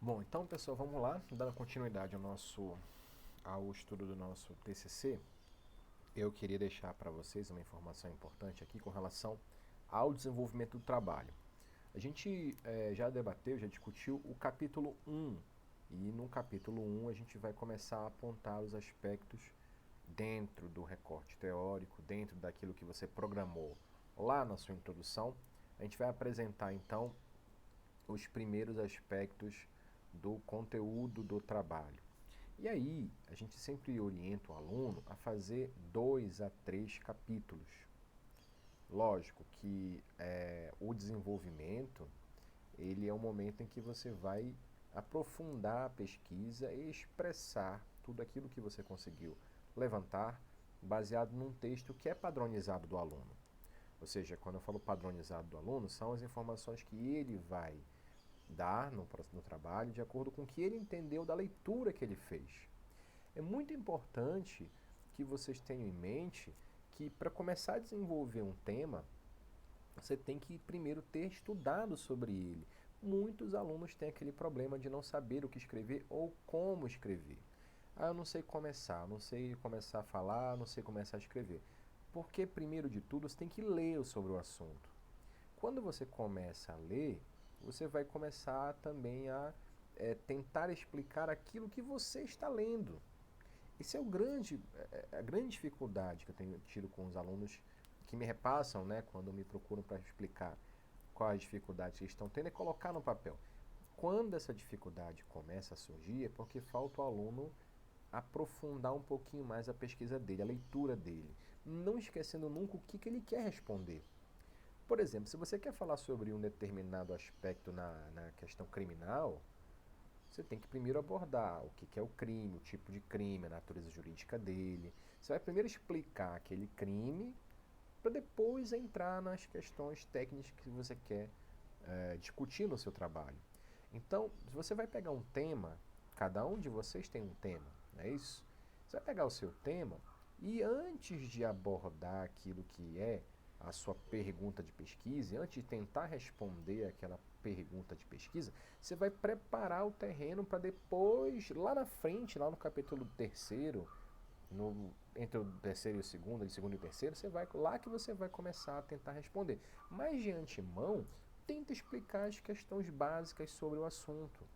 Bom, então pessoal, vamos lá, dando continuidade ao estudo do nosso TCC. Eu queria deixar para vocês uma informação importante aqui com relação ao desenvolvimento do trabalho. A gente já debateu, já discutiu o capítulo 1, e no capítulo 1 a gente vai começar a apontar os aspectos dentro do recorte teórico, dentro daquilo que você programou lá na sua introdução. A gente vai apresentar então os primeiros aspectos do conteúdo do trabalho. E aí, a gente sempre orienta o aluno a fazer 2 a 3 capítulos. Lógico que o desenvolvimento, ele é um momento em que você vai aprofundar a pesquisa e expressar tudo aquilo que você conseguiu levantar baseado num texto que é padronizado do aluno. Ou seja, quando eu falo padronizado do aluno, são as informações que ele vai dar no trabalho de acordo com o que ele entendeu da leitura que ele fez. É muito importante que vocês tenham em mente que para começar a desenvolver um tema, você tem que primeiro ter estudado sobre ele. Muitos alunos têm aquele problema de não saber o que escrever ou como escrever. Ah, eu não sei começar, não sei começar a falar, não sei começar a escrever. Porque, primeiro de tudo, você tem que ler sobre o assunto. Quando você começa a ler, você vai começar também a tentar explicar aquilo que você está lendo. Isso é a grande dificuldade que eu tenho tido com os alunos que me repassam, né, quando me procuram para explicar quais as dificuldades que estão tendo, é colocar no papel. Quando essa dificuldade começa a surgir, é porque falta o aluno aprofundar um pouquinho mais a pesquisa dele, a leitura dele, não esquecendo nunca o que ele quer responder. Por exemplo, se você quer falar sobre um determinado aspecto na questão criminal, você tem que primeiro abordar o que é o crime, o tipo de crime, a natureza jurídica dele. Você vai primeiro explicar aquele crime para depois entrar nas questões técnicas que você quer discutir no seu trabalho. Então, se você vai pegar um tema, cada um de vocês tem um tema, não é isso? Você vai pegar o seu tema e antes de abordar aquilo que é a sua pergunta de pesquisa, e antes de tentar responder aquela pergunta de pesquisa, você vai preparar o terreno para depois, lá na frente, lá no capítulo terceiro, entre o terceiro e o segundo, de segundo e o terceiro, lá que você vai começar a tentar responder. Mas de antemão, tenta explicar as questões básicas sobre o assunto.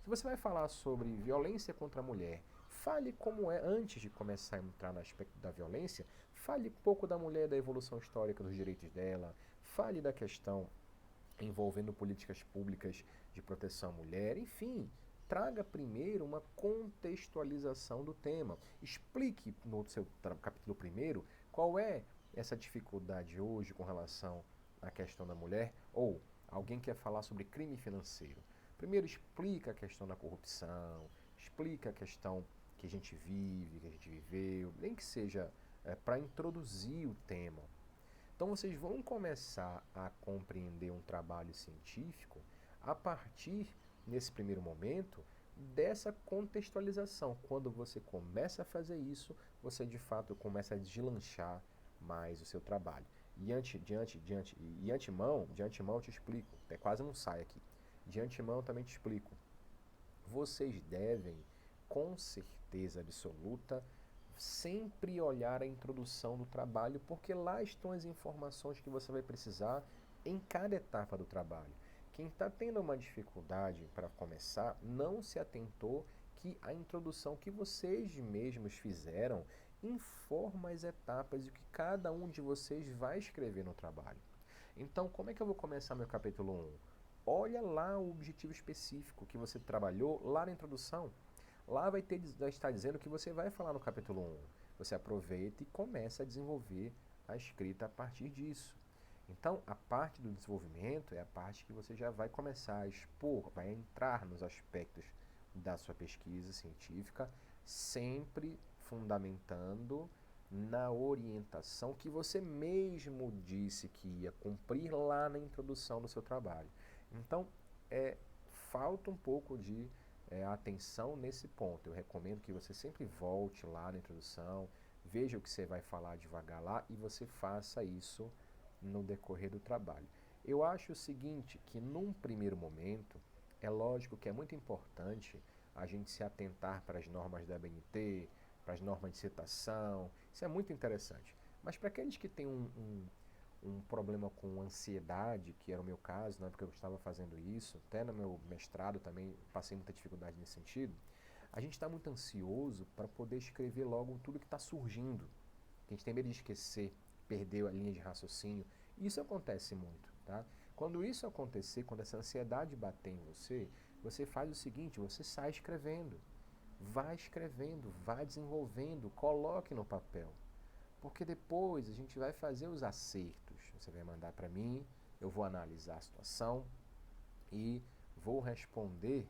Se você vai falar sobre violência contra a mulher, fale como é, antes de começar a entrar no aspecto da violência, fale pouco da mulher, da evolução histórica dos direitos dela, fale da questão envolvendo políticas públicas de proteção à mulher, enfim, traga primeiro uma contextualização do tema. Explique no seu capítulo primeiro qual é essa dificuldade hoje com relação à questão da mulher, ou alguém quer falar sobre crime financeiro. Primeiro explica a questão da corrupção, explica a questão que a gente vive, que a gente viveu, nem que seja para introduzir o tema. Então vocês vão começar a compreender um trabalho científico a partir, nesse primeiro momento, dessa contextualização. Quando você começa a fazer isso, você de fato começa a deslanchar mais o seu trabalho. De antemão eu te explico, até quase não sai aqui. De antemão eu também te explico. Vocês devem, com certeza absoluta, sempre olhar a introdução do trabalho, porque lá estão as informações que você vai precisar em cada etapa do trabalho. Quem está tendo uma dificuldade para começar não se atentou que a introdução que vocês mesmos fizeram informa as etapas e o que cada um de vocês vai escrever no trabalho. Então, como é que eu vou começar meu capítulo 1? Olha lá o objetivo específico que você trabalhou lá na introdução. Lá vai estar dizendo o que você vai falar no capítulo 1. Você aproveita e começa a desenvolver a escrita a partir disso. Então, a parte do desenvolvimento é a parte que você já vai começar a expor, vai entrar nos aspectos da sua pesquisa científica, sempre fundamentando na orientação que você mesmo disse que ia cumprir lá na introdução do seu trabalho. Então, falta um pouco de atenção nesse ponto. Eu recomendo que você sempre volte lá na introdução, veja o que você vai falar devagar lá e você faça isso no decorrer do trabalho. Eu acho o seguinte, que num primeiro momento, É lógico que é muito importante a gente se atentar para as normas da ABNT, para as normas de citação, isso é muito interessante. Mas para aqueles que têm um problema com ansiedade, que era o meu caso, né, porque eu estava fazendo isso, até no meu mestrado também passei muita dificuldade nesse sentido, a gente está muito ansioso para poder escrever logo tudo que está surgindo. A gente tem medo de esquecer, perder a linha de raciocínio. Isso acontece muito, tá? Quando isso acontecer, quando essa ansiedade bater em você, você faz o seguinte, você sai escrevendo, vai desenvolvendo, coloque no papel. Porque depois a gente vai fazer os acertos. Você vai mandar para mim, eu vou analisar a situação e vou responder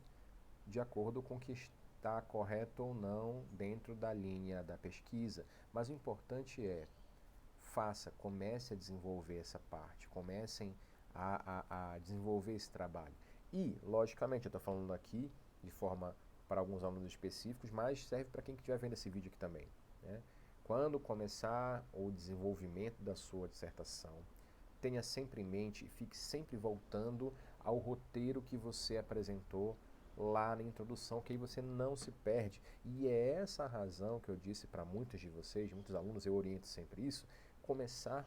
de acordo com o que está correto ou não dentro da linha da pesquisa. Mas o importante é, comece a desenvolver essa parte, comecem a desenvolver esse trabalho. E, logicamente, eu estou falando aqui de forma para alguns alunos específicos, mas serve para quem estiver vendo esse vídeo aqui também, né? Quando começar o desenvolvimento da sua dissertação, tenha sempre em mente e fique sempre voltando ao roteiro que você apresentou lá na introdução, que aí você não se perde. E é essa a razão que eu disse para muitos de vocês, muitos alunos, eu oriento sempre isso, começar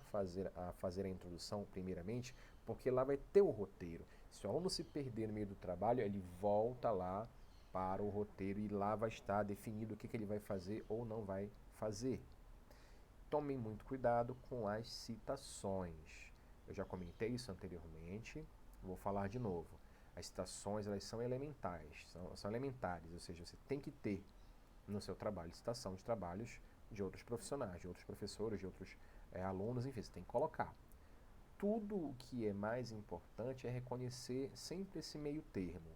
a fazer a introdução primeiramente, porque lá vai ter o roteiro. Se o aluno se perder no meio do trabalho, ele volta lá para o roteiro e lá vai estar definido o que ele vai fazer ou não vai fazer. Tomem muito cuidado com as citações. Eu já comentei isso anteriormente, vou falar de novo. As citações, elas são elementares, são elementares, ou seja, você tem que ter no seu trabalho citação de trabalhos de outros profissionais, de outros professores, de outros alunos, enfim, você tem que colocar. Tudo o que é mais importante é reconhecer sempre esse meio termo.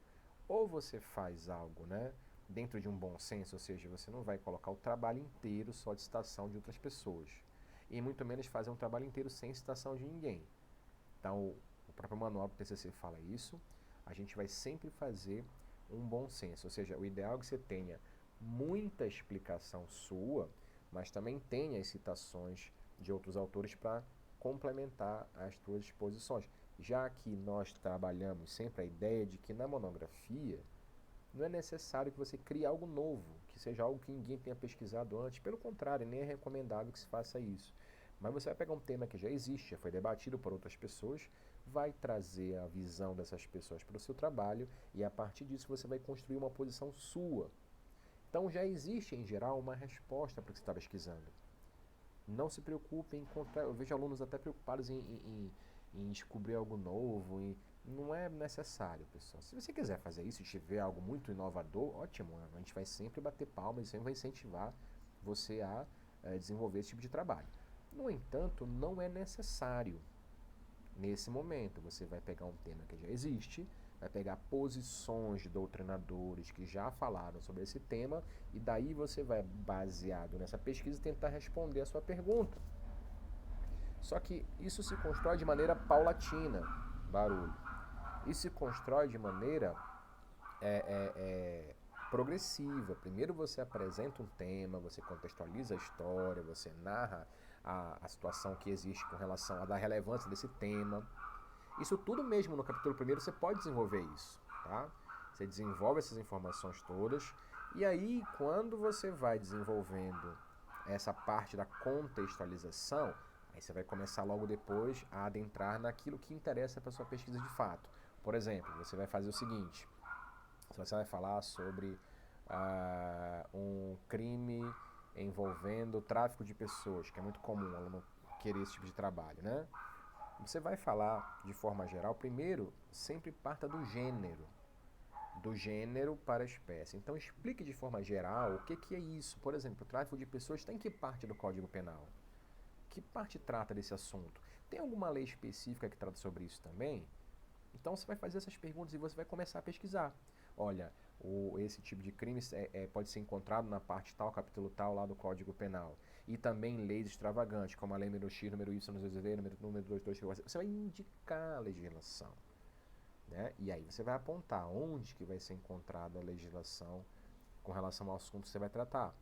Ou você faz algo, né, dentro de um bom senso, ou seja, você não vai colocar o trabalho inteiro só de citação de outras pessoas. E muito menos fazer um trabalho inteiro sem citação de ninguém. Então, o próprio manual do TCC fala isso. A gente vai sempre fazer um bom senso, ou seja, o ideal é que você tenha muita explicação sua, mas também tenha as citações de outros autores para complementar as suas exposições. Já que nós trabalhamos sempre a ideia de que na monografia não é necessário que você crie algo novo, que seja algo que ninguém tenha pesquisado antes. Pelo contrário, nem é recomendável que se faça isso. Mas você vai pegar um tema que já existe, já foi debatido por outras pessoas, vai trazer a visão dessas pessoas para o seu trabalho e a partir disso você vai construir uma posição sua. Então já existe em geral uma resposta para o que você está pesquisando. Não se preocupe em encontrar, eu vejo alunos até preocupados em descobrir algo novo, não é necessário, pessoal. Se você quiser fazer isso e tiver algo muito inovador, ótimo, a gente vai sempre bater palmas e sempre vai incentivar você a desenvolver esse tipo de trabalho. No entanto, não é necessário. Nesse momento, você vai pegar um tema que já existe, vai pegar posições de doutrinadores que já falaram sobre esse tema, e daí você vai, baseado nessa pesquisa, tentar responder a sua pergunta. Só que isso se constrói de maneira paulatina, barulho. Isso se constrói de maneira progressiva. Primeiro você apresenta um tema, você contextualiza a história, você narra a situação que existe com relação à da relevância desse tema. Isso tudo mesmo no capítulo 1 você pode desenvolver isso, tá? Você desenvolve essas informações todas e aí quando você vai desenvolvendo essa parte da contextualização, aí você vai começar logo depois a adentrar naquilo que interessa para sua pesquisa de fato. Por exemplo, você vai fazer o seguinte, você vai falar sobre um crime envolvendo tráfico de pessoas, que é muito comum o aluno querer esse tipo de trabalho, né? Você vai falar de forma geral, primeiro, sempre parta do gênero para a espécie. Então explique de forma geral o que é isso. Por exemplo, o tráfico de pessoas está em que parte do Código Penal? Que parte trata desse assunto? Tem alguma lei específica que trata sobre isso também? Então você vai fazer essas perguntas e você vai começar a pesquisar. Olha, esse tipo de crime pode ser encontrado na parte tal, capítulo tal, lá do Código Penal. E também leis extravagantes, como a lei número X, número Y, número Z, número 22, você vai indicar a legislação. Né? E aí você vai apontar onde que vai ser encontrada a legislação com relação ao assunto que você vai tratar.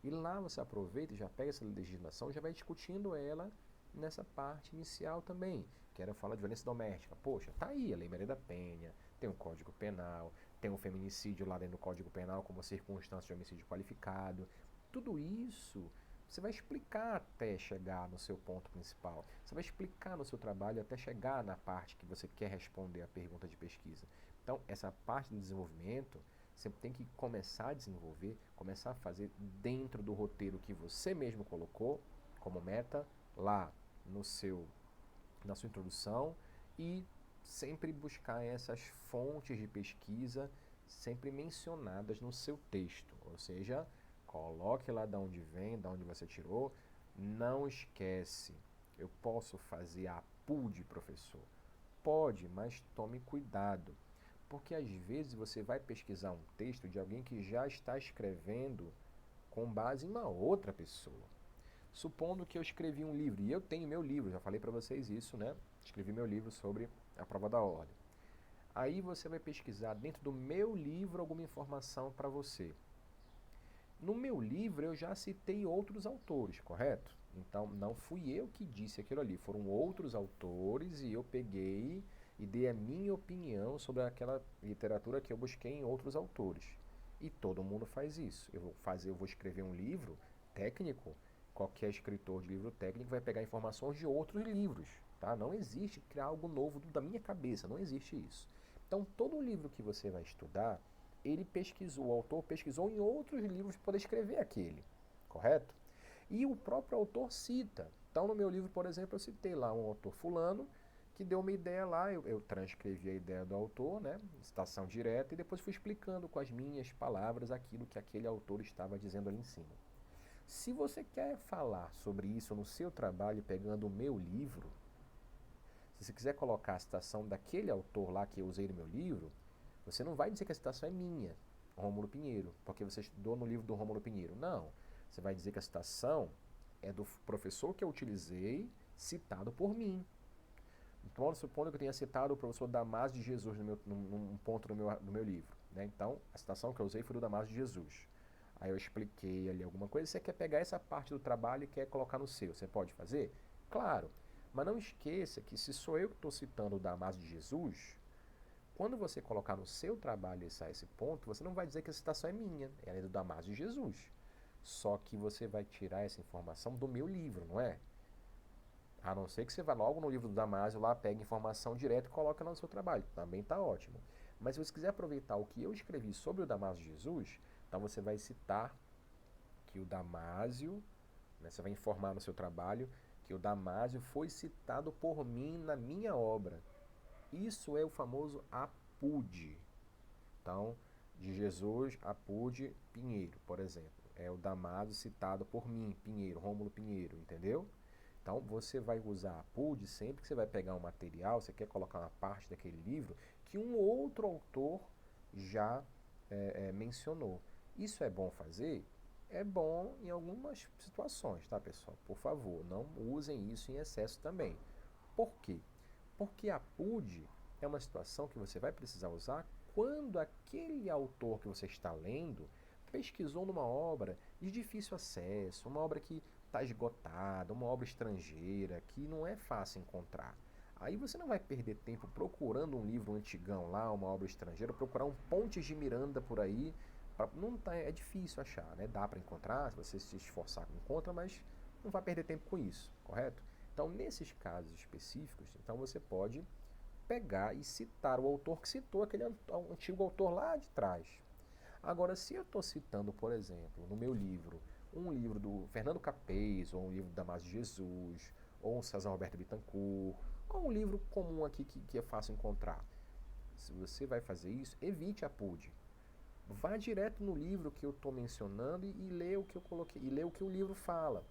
E lá você aproveita e já pega essa legislação e já vai discutindo ela nessa parte inicial também, que era falar de violência doméstica. Poxa, tá aí a Lei Maria da Penha, tem o Código Penal, tem o feminicídio lá dentro do Código Penal como circunstância de homicídio qualificado. Tudo isso você vai explicar até chegar no seu ponto principal. Você vai explicar no seu trabalho até chegar na parte que você quer responder a pergunta de pesquisa. Então, essa parte do desenvolvimento, você tem que começar a desenvolver, começar a fazer dentro do roteiro que você mesmo colocou como meta lá no seu, na sua introdução, e sempre buscar essas fontes de pesquisa sempre mencionadas no seu texto. Ou seja, coloque lá de onde vem, de onde você tirou. Não esquece. Eu posso fazer a PUD, professor? Pode, mas tome cuidado. Porque às vezes você vai pesquisar um texto de alguém que já está escrevendo com base em uma outra pessoa. Supondo que eu escrevi um livro, e eu tenho meu livro, já falei para vocês isso, né? Escrevi meu livro sobre a prova da ordem. Aí você vai pesquisar dentro do meu livro alguma informação para você. No meu livro eu já citei outros autores, correto? Então não fui eu que disse aquilo ali, foram outros autores e eu peguei e dei a minha opinião sobre aquela literatura que eu busquei em outros autores. E todo mundo faz isso. Eu vou escrever um livro técnico, qualquer escritor de livro técnico vai pegar informações de outros livros, tá? Não existe criar algo novo da minha cabeça, não existe isso. Então todo livro que você vai estudar, ele pesquisou, o autor pesquisou em outros livros para poder escrever aquele, correto? E o próprio autor cita. Então, no meu livro, por exemplo, eu citei lá um autor fulano que deu uma ideia lá, eu transcrevi a ideia do autor, né, citação direta, e depois fui explicando com as minhas palavras aquilo que aquele autor estava dizendo ali em cima. Se você quer falar sobre isso no seu trabalho pegando o meu livro, se você quiser colocar a citação daquele autor lá que eu usei no meu livro, você não vai dizer que a citação é minha, Rômulo Pinheiro, porque você estudou no livro do Rômulo Pinheiro. Não. Você vai dizer que a citação é do professor que eu utilizei, citado por mim. Então, supondo que eu tenha citado o professor Damásio de Jesus num ponto do meu livro. Né? Então, a citação que eu usei foi do Damásio de Jesus. Aí eu expliquei ali alguma coisa. Você quer pegar essa parte do trabalho e quer colocar no seu. Você pode fazer? Claro. Mas não esqueça que se sou eu que estou citando o Damásio de Jesus, quando você colocar no seu trabalho esse ponto, você não vai dizer que a citação é minha, ela é do Damásio de Jesus. Só que você vai tirar essa informação do meu livro, não é? A não ser que você vá logo no livro do Damásio, lá pega informação direto e coloca no seu trabalho. Também está ótimo. Mas se você quiser aproveitar o que eu escrevi sobre o Damásio de Jesus, então você vai citar que o Damásio, né, você vai informar no seu trabalho que o Damásio foi citado por mim na minha obra. Isso é o famoso APUD. Então, de Jesus, APUD, Pinheiro, por exemplo. É o Damásio citado por mim, Pinheiro, Rômulo Pinheiro, entendeu? Então, você vai usar a APUD sempre que você vai pegar um material, você quer colocar uma parte daquele livro que um outro autor já mencionou. Isso é bom fazer? É bom em algumas situações, tá, pessoal? Por favor, não usem isso em excesso também. Por quê? Porque a PUD é uma situação que você vai precisar usar quando aquele autor que você está lendo pesquisou numa obra de difícil acesso, uma obra que está esgotada, uma obra estrangeira, que não é fácil encontrar. Aí você não vai perder tempo procurando um livro antigão lá, uma obra estrangeira, procurar um Pontes de Miranda por aí. Não tá, é difícil achar, né? Dá para encontrar, se você se esforçar, encontra, mas não vai perder tempo com isso, correto? Então, nesses casos específicos, então você pode pegar e citar o autor que citou aquele antigo autor lá de trás. Agora, se eu estou citando, por exemplo, no meu livro, um livro do Fernando Capês, ou um livro do Damásio de Jesus, ou um César Roberto Bittencourt, ou um livro comum aqui que é fácil encontrar. Se você vai fazer isso, evite a PUD. Vá direto no livro que eu estou mencionando e lê o que eu coloquei, e lê o que o livro fala.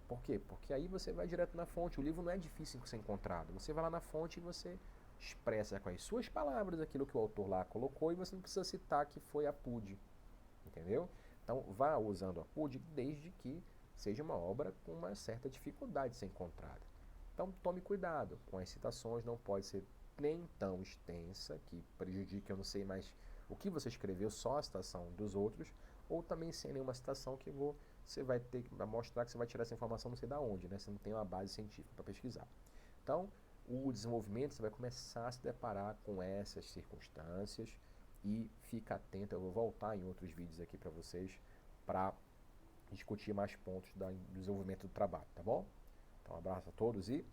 Por quê? Porque aí você vai direto na fonte. O livro não é difícil de ser encontrado. Você vai lá na fonte e você expressa com as suas palavras aquilo que o autor lá colocou e você não precisa citar que foi a PUD. Entendeu? Então, vá usando a PUD desde que seja uma obra com uma certa dificuldade de ser encontrada. Então, tome cuidado com as citações. Não pode ser nem tão extensa que prejudique, eu não sei mais o que você escreveu, só a citação dos outros, ou também sem nenhuma citação que você vai ter que mostrar que você vai tirar essa informação não sei da onde, né? Você não tem uma base científica para pesquisar. Então, o desenvolvimento, você vai começar a se deparar com essas circunstâncias e fica atento. Eu vou voltar em outros vídeos aqui para vocês para discutir mais pontos do desenvolvimento do trabalho, tá bom? Então, um abraço a todos e